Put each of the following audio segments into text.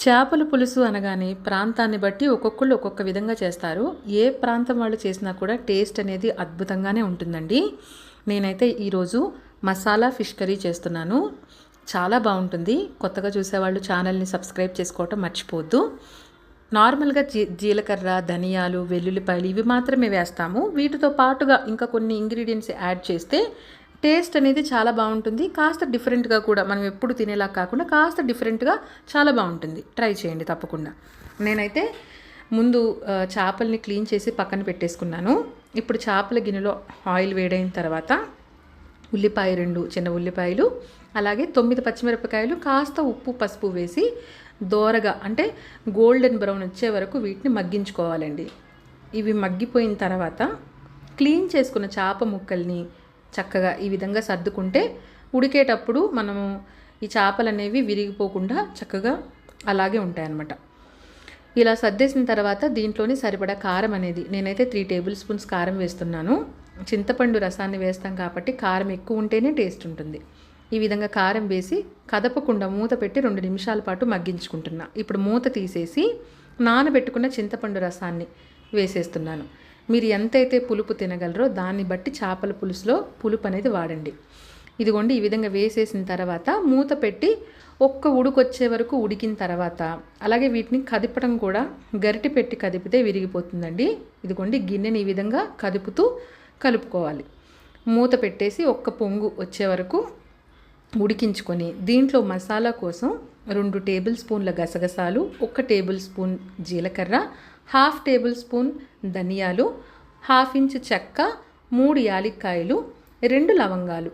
చేపల పులుసు అనగానే ప్రాంతాన్ని బట్టి ఒక్కొక్కళ్ళు ఒక్కొక్క విధంగా చేస్తారు. ఏ ప్రాంతం వాళ్ళు చేసినా కూడా టేస్ట్ అనేది అద్భుతంగానే ఉంటుందండి. నేనైతే ఈరోజు మసాలా ఫిష్ కర్రీ చేస్తున్నాను. చాలా బాగుంటుంది. కొత్తగా చూసేవాళ్ళు ఛానల్ని సబ్స్క్రైబ్ చేసుకోవటం మర్చిపోవద్దు. నార్మల్గా జీలకర్ర, ధనియాలు, వెల్లుల్లిపాయలు ఇవి మాత్రమే వేస్తాము. వీటితో పాటుగా ఇంకా కొన్ని ఇంగ్రీడియంట్స్ యాడ్ చేస్తే టేస్ట్ అనేది చాలా బాగుంటుంది. కాస్త డిఫరెంట్గా కూడా మనం ఎప్పుడు తినేలా కాకుండా కాస్త డిఫరెంట్గా చాలా బాగుంటుంది. ట్రై చేయండి తప్పకుండా. నేనైతే ముందు చేపల్ని క్లీన్ చేసి పక్కన పెట్టేసుకున్నాను. ఇప్పుడు చేపల గిన్నెలో ఆయిల్ వేడైన తర్వాత ఉల్లిపాయ 2 చిన్న ఉల్లిపాయలు, అలాగే 9 పచ్చిమిరపకాయలు, కాస్త ఉప్పు పసుపు వేసి దోరగా అంటే గోల్డెన్ బ్రౌన్ వచ్చే వరకు వీటిని మగ్గించుకోవాలండి. ఇవి మగ్గిపోయిన తర్వాత క్లీన్ చేసుకున్న చేప ముక్కల్ని చక్కగా ఈ విధంగా సర్దుకుంటే ఉడికేటప్పుడు మనము ఈ చేపలు అనేవి విరిగిపోకుండా చక్కగా అలాగే ఉంటాయన్నమాట. ఇలా సర్దేసిన తర్వాత దీంట్లోని సరిపడా కారం అనేది నేనైతే 3 టేబుల్ స్పూన్స్ కారం వేస్తున్నాను. చింతపండు రసాన్ని వేస్తాం కాబట్టి కారం ఎక్కువ ఉంటేనే టేస్ట్ ఉంటుంది. ఈ విధంగా కారం వేసి కదపకుండా మూత పెట్టి 2 నిమిషాల పాటు మగ్గించుకుంటున్నా. ఇప్పుడు మూత తీసేసి నానబెట్టుకున్న చింతపండు రసాన్ని వేసేస్తున్నాను. మీరు ఎంతైతే పులుపు తినగలరో దాన్ని బట్టి చేపల పులుసులో పులుపు అనేది వాడండి. ఇదిగోండి ఈ విధంగా వేసేసిన తర్వాత మూత పెట్టి ఒక్క ఉడుకొచ్చే వరకు ఉడికిన తర్వాత అలాగే వీటిని కదపడం కూడా గరిటె పెట్టి కదిపితే విరిగిపోతుందండి. ఇదిగోండి గిన్నెని ఈ విధంగా కలుపుకోవాలి. మూత పెట్టేసి ఒక్క పొంగు వచ్చే వరకు ఉడికించుకొని దీంట్లో మసాలా కోసం 2 టేబుల్ స్పూన్ల గసగసాలు, 1 టేబుల్ స్పూన్ జీలకర్ర, 1/2 టేబుల్ స్పూన్ ధనియాలు, 1/2 ఇంచ్ చెక్క, 3 యాలక్కాయలు, 2 లవంగాలు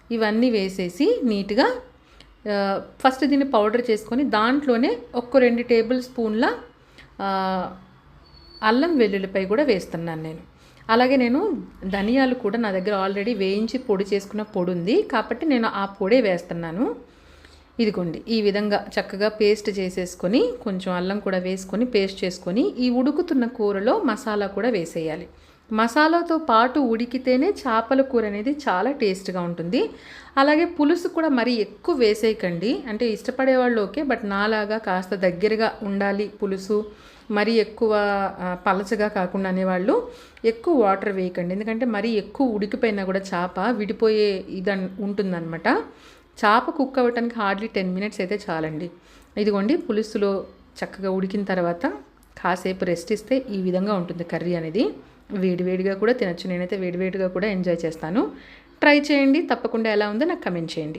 ఇవన్నీ వేసేసి నీట్గా ఫస్ట్ దీన్ని పౌడర్ చేసుకొని దాంట్లోనే 2 టేబుల్ స్పూన్ల అల్లం వెల్లుల్లిపాయ కూడా వేస్తున్నాను నేను. అలాగే నేను ధనియాలు కూడా నా దగ్గర ఆల్రెడీ వేయించి పొడి చేసుకున్న పొడి ఉంది కాబట్టి నేను ఆ పొడే వేస్తున్నాను. ఇదిగోండి ఈ విధంగా చక్కగా పేస్ట్ చేసేసుకొని కొంచెం అల్లం కూడా వేసుకొని పేస్ట్ చేసుకొని ఈ ఉడుకుతున్న కూరలో మసాలా కూడా వేసేయాలి. మసాలాతో పాటు ఉడికితేనే చేపల కూర అనేది చాలా టేస్ట్గా ఉంటుంది. అలాగే పులుసు కూడా మరీ ఎక్కువ వేసేయకండి. అంటే ఇష్టపడే వాళ్ళు ఓకే, బట్ నాలాగా కాస్త దగ్గరగా ఉండాలి పులుసు, మరీ ఎక్కువ పలచగా కాకుండా అనేవాళ్ళు ఎక్కువ వాటర్ వేయకండి. ఎందుకంటే మరీ ఎక్కువ ఉడికిపోయినా కూడా చేప విడిపోయే ఉంటుందన్నమాట. చేప కుక్ అవ్వటానికి హార్డ్లీ 10 మినిట్స్ అయితే చాలండి. ఇదిగోండి పులుసులో చక్కగా ఉడికిన తర్వాత కాసేపు రెస్ట్ ఇస్తే ఈ విధంగా ఉంటుంది కర్రీ అనేది. వేడివేడిగా కూడా తినచ్చు. నేనైతే వేడివేడిగా కూడా ఎంజాయ్ చేస్తాను. ట్రై చేయండి తప్పకుండా. ఎలా ఉందో నాకు కమెంట్ చేయండి.